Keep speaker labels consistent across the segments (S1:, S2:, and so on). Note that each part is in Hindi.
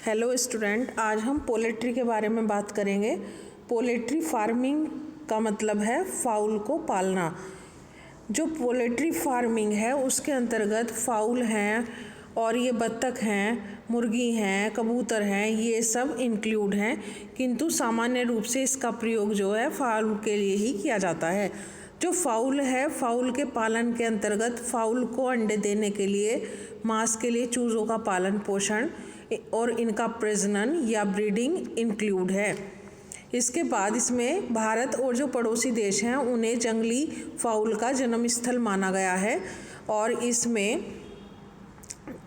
S1: हेलो स्टूडेंट, आज हम पोल्ट्री के बारे में बात करेंगे। पोल्ट्री फार्मिंग का मतलब है फाउल को पालना। जो पोल्ट्री फार्मिंग है उसके अंतर्गत फाउल हैं और ये बत्तख हैं, मुर्गी हैं, कबूतर हैं, ये सब इंक्लूड हैं। किंतु सामान्य रूप से इसका प्रयोग जो है फाउल के लिए ही किया जाता है। जो फाउल है, फाउल के पालन के अंतर्गत फाउल को अंडे देने के लिए, मांस के लिए चूज़ों का पालन पोषण और इनका प्रजनन या ब्रीडिंग इंक्लूड है। इसके बाद इसमें भारत और जो पड़ोसी देश हैं उन्हें जंगली फाउल का जन्म स्थल माना गया है और इसमें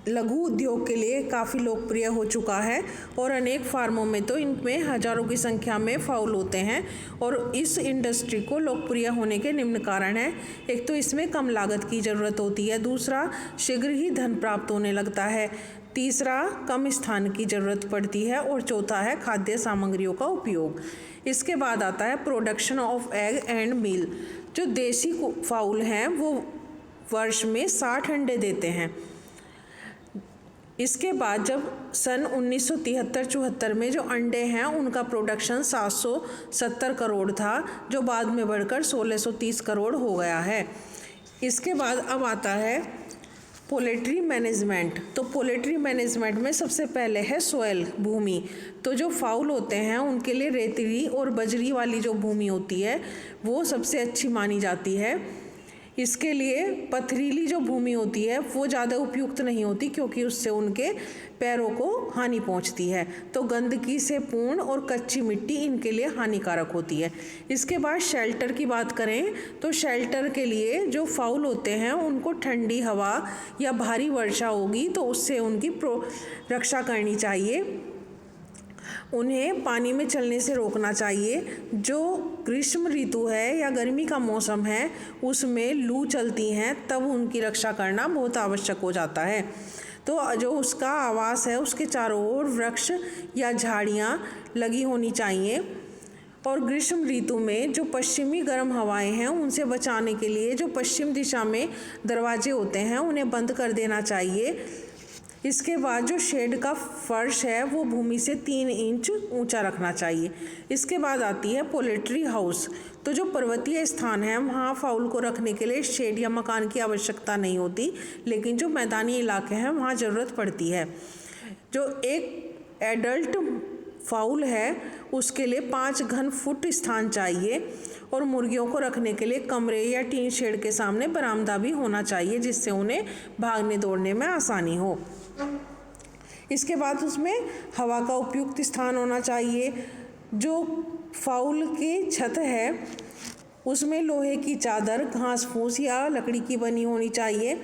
S1: लघु उद्योग के लिए काफ़ी लोकप्रिय हो चुका है और अनेक फार्मों में तो इनमें हज़ारों की संख्या में फाउल होते हैं। और इस इंडस्ट्री को लोकप्रिय होने के निम्न कारण हैं। एक तो इसमें कम लागत की ज़रूरत होती है, दूसरा शीघ्र ही धन प्राप्त होने लगता है, तीसरा कम स्थान की ज़रूरत पड़ती है और चौथा है खाद्य सामग्रियों का उपयोग। इसके बाद आता है प्रोडक्शन ऑफ एग एंड मील। जो देसी फाउल हैं वो वर्ष में 60 अंडे देते हैं। इसके बाद जब सन 1973-74 में जो अंडे हैं उनका प्रोडक्शन 770 करोड़ था, जो बाद में बढ़कर 1630 करोड़ हो गया है। इसके बाद अब आता है पोल्ट्री मैनेजमेंट। तो पोल्ट्री मैनेजमेंट में सबसे पहले है सॉइल, भूमि। तो जो फाउल होते हैं उनके लिए रेतीली और बजरी वाली जो भूमि होती है वो सबसे अच्छी मानी जाती है। इसके लिए पथरीली जो भूमि होती है वो ज़्यादा उपयुक्त नहीं होती, क्योंकि उससे उनके पैरों को हानि पहुंचती है। तो गंदगी से पूर्ण और कच्ची मिट्टी इनके लिए हानिकारक होती है। इसके बाद शेल्टर की बात करें तो शेल्टर के लिए जो फाउल होते हैं उनको ठंडी हवा या भारी वर्षा होगी तो उससे उनकी रक्षा करनी चाहिए। उन्हें पानी में चलने से रोकना चाहिए। जो ग्रीष्म ऋतु है या गर्मी का मौसम है उसमें लू चलती हैं, तब उनकी रक्षा करना बहुत आवश्यक हो जाता है। तो जो उसका आवास है उसके चारों ओर वृक्ष या झाड़ियाँ लगी होनी चाहिए। और ग्रीष्म ऋतु में जो पश्चिमी गर्म हवाएं हैं उनसे बचाने के लिए जो पश्चिम दिशा में दरवाजे होते हैं उन्हें बंद कर देना चाहिए। इसके बाद जो शेड का फर्श है वो भूमि से 3 इंच ऊंचा रखना चाहिए। इसके बाद आती है पोल्ट्री हाउस। तो जो पर्वतीय स्थान है वहाँ फाउल को रखने के लिए शेड या मकान की आवश्यकता नहीं होती, लेकिन जो मैदानी इलाके हैं वहाँ ज़रूरत पड़ती है। जो एक एडल्ट फाउल है उसके लिए 5 घन फुट स्थान चाहिए और मुर्गियों को रखने के लिए कमरे या टीन शेड के सामने बरामदा भी होना चाहिए, जिससे उन्हें भागने दौड़ने में आसानी हो। इसके बाद उसमें हवा का उपयुक्त स्थान होना चाहिए। जो फाउल की छत है उसमें लोहे की चादर, घास फूस या लकड़ी की बनी होनी चाहिए।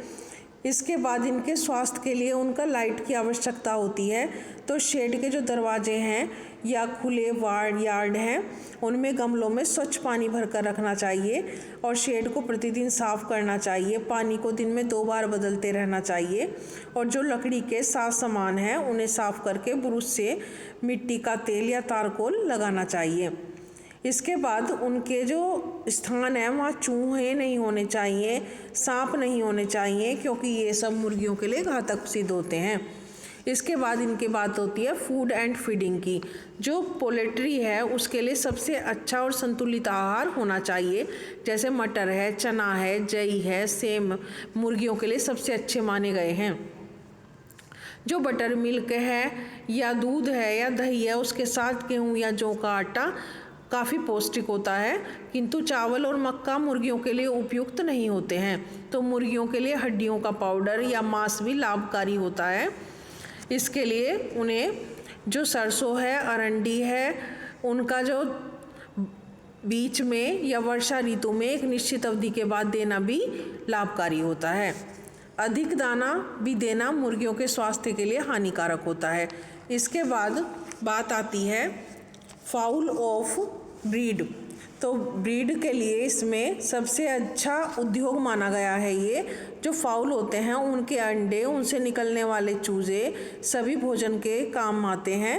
S1: इसके बाद इनके स्वास्थ्य के लिए उनका लाइट की आवश्यकता होती है। तो शेड के जो दरवाजे हैं या खुले यार्ड हैं उनमें गमलों में स्वच्छ पानी भरकर रखना चाहिए और शेड को प्रतिदिन साफ करना चाहिए। पानी को दिन में 2 बार बदलते रहना चाहिए और जो लकड़ी के साथ सामान हैं उन्हें साफ करके ब्रश से मिट्टी का तेल या तारकोल लगाना चाहिए। इसके बाद उनके जो स्थान है वहाँ चूहे नहीं होने चाहिए, सांप नहीं होने चाहिए, क्योंकि ये सब मुर्गियों के लिए घातक सिद्ध होते हैं। इसके बाद इनकी बात होती है फूड एंड फीडिंग की। जो पोल्ट्री है उसके लिए सबसे अच्छा और संतुलित आहार होना चाहिए, जैसे मटर है, चना है, जई है, सेम मुर्गियों के लिए सबसे अच्छे माने गए हैं। जो बटर मिल्क है या दूध है या दही है उसके साथ गेहूँ या जौ का आटा काफ़ी पौष्टिक होता है, किंतु चावल और मक्का मुर्गियों के लिए उपयुक्त नहीं होते हैं। तो मुर्गियों के लिए हड्डियों का पाउडर या मांस भी लाभकारी होता है। इसके लिए उन्हें जो सरसों है, अरंडी है, उनका जो बीच में या वर्षा ऋतु में एक निश्चित अवधि के बाद देना भी लाभकारी होता है। अधिक दाना भी देना मुर्गियों के स्वास्थ्य के लिए हानिकारक होता है। इसके बाद बात आती है फाउल ऑफ ब्रीड। तो ब्रीड के लिए इसमें सबसे अच्छा उद्योग माना गया है ये। जो फाउल होते हैं उनके अंडे, उनसे निकलने वाले चूजे सभी भोजन के काम आते हैं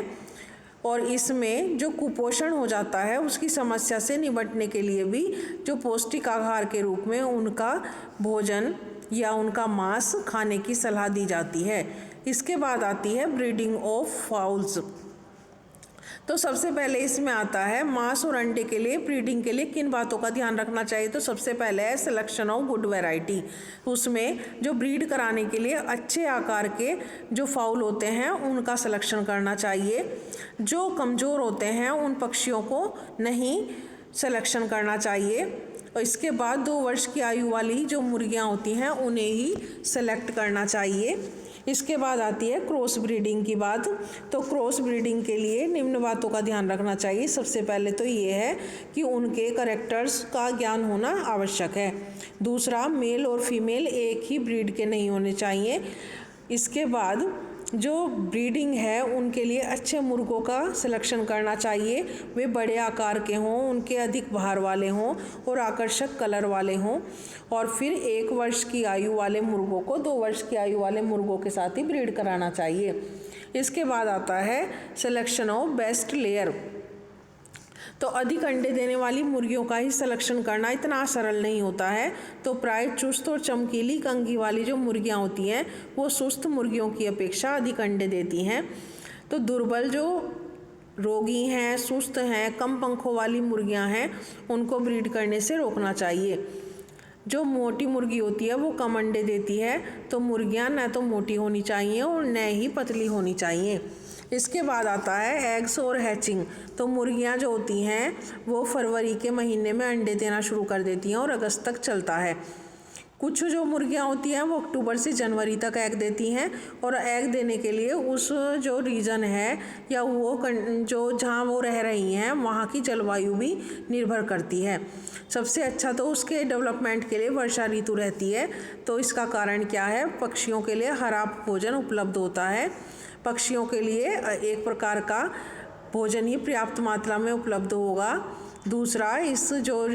S1: और इसमें जो कुपोषण हो जाता है उसकी समस्या से निपटने के लिए भी जो पौष्टिक आहार के रूप में उनका भोजन या उनका मांस खाने की सलाह दी जाती है। इसके बाद आती है ब्रीडिंग ऑफ फाउल्स। तो सबसे पहले इसमें आता है मांस और अंडे के लिए ब्रीडिंग के लिए किन बातों का ध्यान रखना चाहिए। तो सबसे पहले है सिलेक्शन ऑफ गुड वैरायटी। उसमें जो ब्रीड कराने के लिए अच्छे आकार के जो फाउल होते हैं उनका सिलेक्शन करना चाहिए। जो कमज़ोर होते हैं उन पक्षियों को नहीं सिलेक्शन करना चाहिए। और इसके बाद 2 वर्ष की आयु वाली जो मुर्गियां होती हैं उन्हें ही सेलेक्ट करना चाहिए। इसके बाद आती है क्रॉस ब्रीडिंग की बात। तो क्रॉस ब्रीडिंग के लिए निम्न बातों का ध्यान रखना चाहिए। सबसे पहले तो ये है कि उनके कैरेक्टर्स का ज्ञान होना आवश्यक है। दूसरा, मेल और फीमेल एक ही ब्रीड के नहीं होने चाहिए। इसके बाद जो ब्रीडिंग है उनके लिए अच्छे मुर्गों का सिलेक्शन करना चाहिए। वे बड़े आकार के हों, उनके अधिक भार वाले हों और आकर्षक कलर वाले हों। और फिर 1 वर्ष की आयु वाले मुर्गों को 2 वर्ष की आयु वाले मुर्गों के साथ ही ब्रीड कराना चाहिए। इसके बाद आता है सिलेक्शन ऑफ बेस्ट लेयर। तो अधिक अंडे देने वाली मुर्गियों का ही सिलेक्शन करना इतना सरल नहीं होता है। तो प्राय चुस्त और चमकीली कंघी वाली जो मुर्गियां होती हैं वो सुस्त मुर्गियों की अपेक्षा अधिक अंडे देती हैं। तो दुर्बल, जो रोगी हैं, सुस्त हैं, कम पंखों वाली मुर्गियां हैं, उनको ब्रीड करने से रोकना चाहिए। जो मोटी मुर्गी होती है वो कम अंडे देती है। तो मुर्गियां न तो मोटी होनी चाहिए और न ही पतली होनी चाहिए। इसके बाद आता है एग्स और हैचिंग। तो मुर्गियां जो होती हैं वो फरवरी के महीने में अंडे देना शुरू कर देती हैं और अगस्त तक चलता है। कुछ जो मुर्गियां होती हैं वो अक्टूबर से जनवरी तक एग देती हैं। और एग देने के लिए उस जो रीजन है या वो जो जहाँ वो रह रही हैं वहाँ की जलवायु भी निर्भर करती है। सबसे अच्छा तो उसके डेवलपमेंट के लिए वर्षा ऋतु रहती है। तो इसका कारण क्या है, पक्षियों के लिए हरा भोजन उपलब्ध होता है। पक्षियों के लिए एक प्रकार का भोजन ही पर्याप्त मात्रा में उपलब्ध होगा। दूसरा, इस जो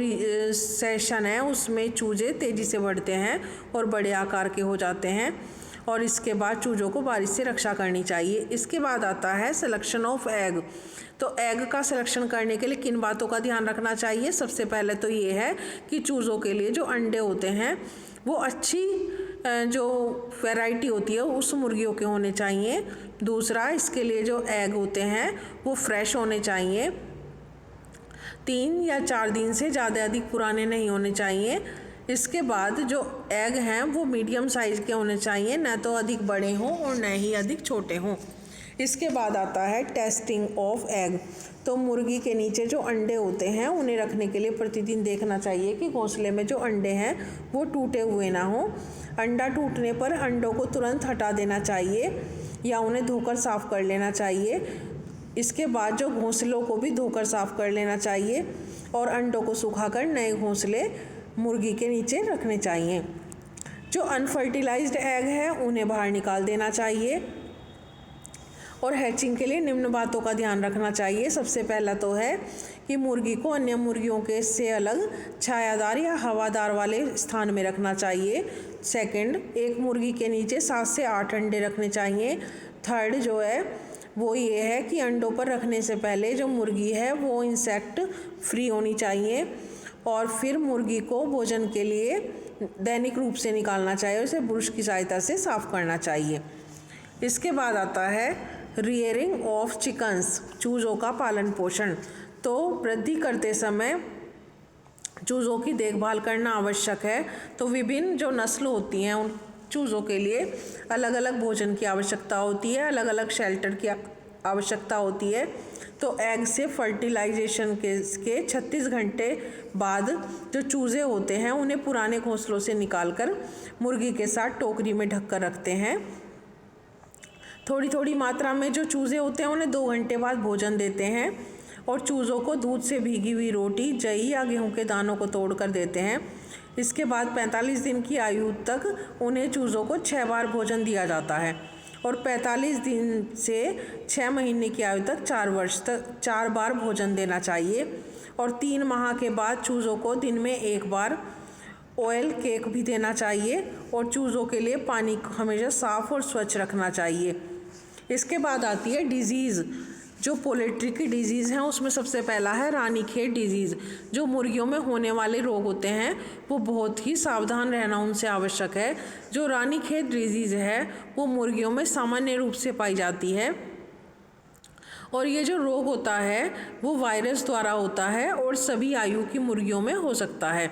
S1: सेशन है उसमें चूजे तेज़ी से बढ़ते हैं और बड़े आकार के हो जाते हैं। और इसके बाद चूजों को बारिश से रक्षा करनी चाहिए। इसके बाद आता है सिलेक्शन ऑफ एग। तो एग का सिलेक्शन करने के लिए किन बातों का ध्यान रखना चाहिए। सबसे पहले तो ये है कि चूज़ों के लिए जो अंडे होते हैं वो अच्छी जो वैरायटी होती है उस मुर्गियों के होने चाहिए। दूसरा, इसके लिए जो एग होते हैं वो फ्रेश होने चाहिए। 3 या 4 दिन से ज़्यादा अधिक पुराने नहीं होने चाहिए। इसके बाद जो एग हैं वो मीडियम साइज़ के होने चाहिए, न तो अधिक बड़े हों और न ही अधिक छोटे हों। इसके बाद आता है टेस्टिंग ऑफ एग। तो मुर्गी के नीचे जो अंडे होते हैं उन्हें रखने के लिए प्रतिदिन देखना चाहिए कि घोंसले में जो अंडे हैं वो टूटे हुए ना हों। अंडा टूटने पर अंडों को तुरंत हटा देना चाहिए या उन्हें धोकर साफ़ कर लेना चाहिए। इसके बाद जो घोंसलों को भी धोकर साफ़ कर लेना चाहिए और अंडों को सुखाकर नए घोंसले मुर्गी के नीचे रखने चाहिए। जो अनफर्टिलाइज्ड एग है उन्हें बाहर निकाल देना चाहिए। और हैचिंग के लिए निम्न बातों का ध्यान रखना चाहिए। सबसे पहला तो है कि मुर्गी को अन्य मुर्गियों के से अलग छायादार या हवादार वाले स्थान में रखना चाहिए। सेकंड, एक मुर्गी के नीचे 7 से 8 अंडे रखने चाहिए। थर्ड जो है वो ये है कि अंडों पर रखने से पहले जो मुर्गी है वो इंसेक्ट फ्री होनी चाहिए। और फिर मुर्गी को भोजन के लिए दैनिक रूप से निकालना चाहिए, उसे ब्रश की सहायता से साफ़ करना चाहिए। इसके बाद आता है रियरिंग ऑफ चिकन्स, चूज़ों का पालन पोषण। तो वृद्धि करते समय चूज़ों की देखभाल करना आवश्यक है। तो विभिन्न जो नस्ल होती हैं उन चूज़ों के लिए अलग अलग भोजन की आवश्यकता होती है, अलग अलग शेल्टर की आवश्यकता होती है। तो एग से फर्टिलाइजेशन के 36 घंटे बाद जो चूज़े होते हैं उन्हें पुराने घोंसलों से निकालकर मुर्गी के साथ टोकरी में ढककर रखते हैं। थोड़ी थोड़ी मात्रा में जो चूज़े होते हैं उन्हें 2 घंटे बाद भोजन देते हैं और चूज़ों को दूध से भीगी हुई रोटी, जई या गेहूं के दानों को तोड़कर देते हैं। इसके बाद 45 दिन की आयु तक उन्हें चूज़ों को 6 बार भोजन दिया जाता है और 45 दिन से 6 महीने की आयु तक 4 वर्ष तक 4 बार भोजन देना चाहिए। और 3 माह के बाद चूज़ों को दिन में 1 बार ऑयल केक भी देना चाहिए और चूज़ों के लिए पानी हमेशा साफ़ और स्वच्छ रखना चाहिए। इसके बाद आती है डिजीज़। जो पोल्ट्री की डिजीज़ हैं उसमें सबसे पहला है रानीखेत डिजीज़। जो मुर्गियों में होने वाले रोग होते हैं वो बहुत ही सावधान रहना उनसे आवश्यक है। जो रानीखेत डिजीज़ है वो मुर्गियों में सामान्य रूप से पाई जाती है और ये जो रोग होता है वो वायरस द्वारा होता है और सभी आयु की मुर्गियों में हो सकता है।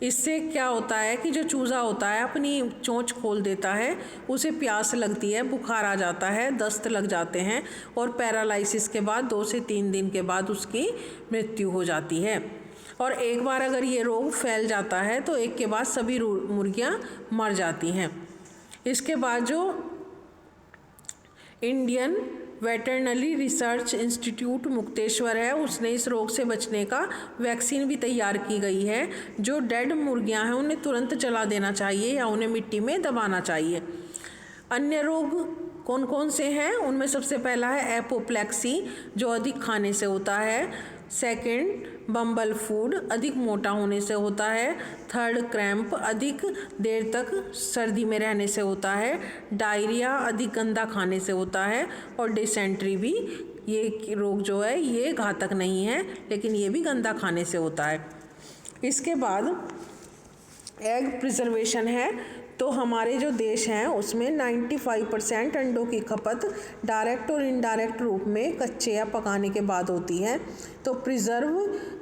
S1: इससे क्या होता है कि जो चूज़ा होता है अपनी चोंच खोल देता है, उसे प्यास लगती है, बुखार आ जाता है, दस्त लग जाते हैं और पैरालिसिस के बाद 2 से 3 दिन के बाद उसकी मृत्यु हो जाती है। और एक बार अगर ये रोग फैल जाता है तो एक के बाद सभी मुर्गियाँ मर जाती हैं। इसके बाद जो Indian veterinary research institute Mukteshwar है उसने इस रोग से बचने का वैक्सीन भी तैयार की गई है। जो डेड मुर्गियां हैं उन्हें तुरंत जला देना चाहिए या उन्हें मिट्टी में दबाना चाहिए। अन्य रोग कौन कौन से हैं उनमें सबसे पहला है एपोप्लेक्सी जो अधिक खाने से होता है। सेकंड बम्बल फूड अधिक मोटा होने से होता है। थर्ड क्रैम्प अधिक देर तक सर्दी में रहने से होता है। डायरिया अधिक गंदा खाने से होता है। और डिसेंट्री भी, ये रोग जो है ये घातक नहीं है लेकिन ये भी गंदा खाने से होता है। इसके बाद एग प्रिजर्वेशन है। तो हमारे जो देश हैं उसमें 95% अंडों की खपत डायरेक्ट और इनडायरेक्ट रूप में कच्चे या पकाने के बाद होती है। तो प्रिजर्व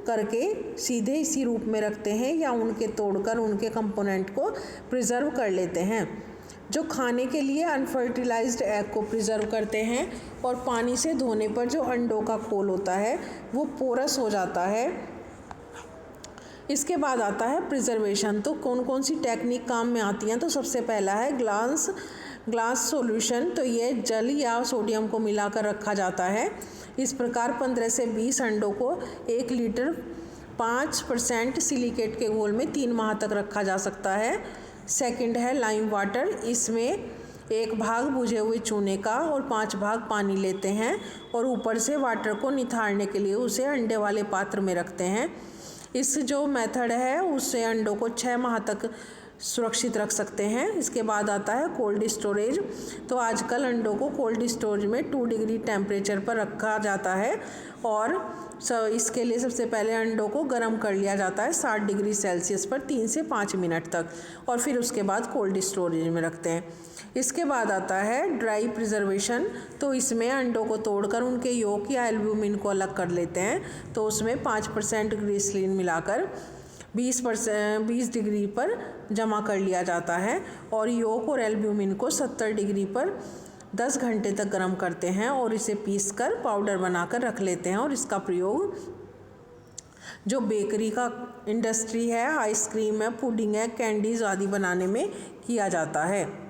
S1: करके सीधे इसी रूप में रखते हैं या उनके तोड़कर उनके कंपोनेंट को प्रिजर्व कर लेते हैं। जो खाने के लिए अनफर्टिलाइज्ड एग को प्रिजर्व करते हैं और पानी से धोने पर जो अंडों का खोल होता है वो पोरस हो जाता है। इसके बाद आता है प्रिजर्वेशन। तो कौन कौन सी टेक्निक काम में आती हैं। तो सबसे पहला है ग्लास सॉल्यूशन। तो ये जल या सोडियम को मिलाकर रखा जाता है। इस प्रकार 15 से 20 अंडों को 1 लीटर 5% सिलिकेट के घोल में 3 माह तक रखा जा सकता है। सेकंड है लाइम वाटर। इसमें 1 भाग बुझे हुए चूने का और 5 भाग पानी लेते हैं और ऊपर से वाटर को निथारने के लिए उसे अंडे वाले पात्र में रखते हैं। इस जो मेथड है उससे अंडों को 6 माह तक सुरक्षित रख सकते हैं। इसके बाद आता है कोल्ड स्टोरेज। तो आजकल अंडों को कोल्ड स्टोरेज में 2 डिग्री टेम्परेचर पर रखा जाता है और इसके लिए सबसे पहले अंडों को गर्म कर लिया जाता है 60 डिग्री सेल्सियस पर 3 से 5 मिनट तक और फिर उसके बाद कोल्ड स्टोरेज में रखते हैं। इसके बाद आता है ड्राई प्रिजर्वेशन। तो इसमें अंडों को तोड़कर उनके योक या एल्ब्यूमिन को अलग कर लेते हैं। तो उसमें 5% ग्लिसरीन मिलाकर 20 डिग्री पर जमा कर लिया जाता है और योक और एल्ब्यूमिन को 70 डिग्री पर 10 घंटे तक गर्म करते हैं और इसे पीसकर पाउडर बनाकर रख लेते हैं। और इसका प्रयोग जो बेकरी का इंडस्ट्री है, आइसक्रीम है, पुडिंग है, कैंडीज आदि बनाने में किया जाता है।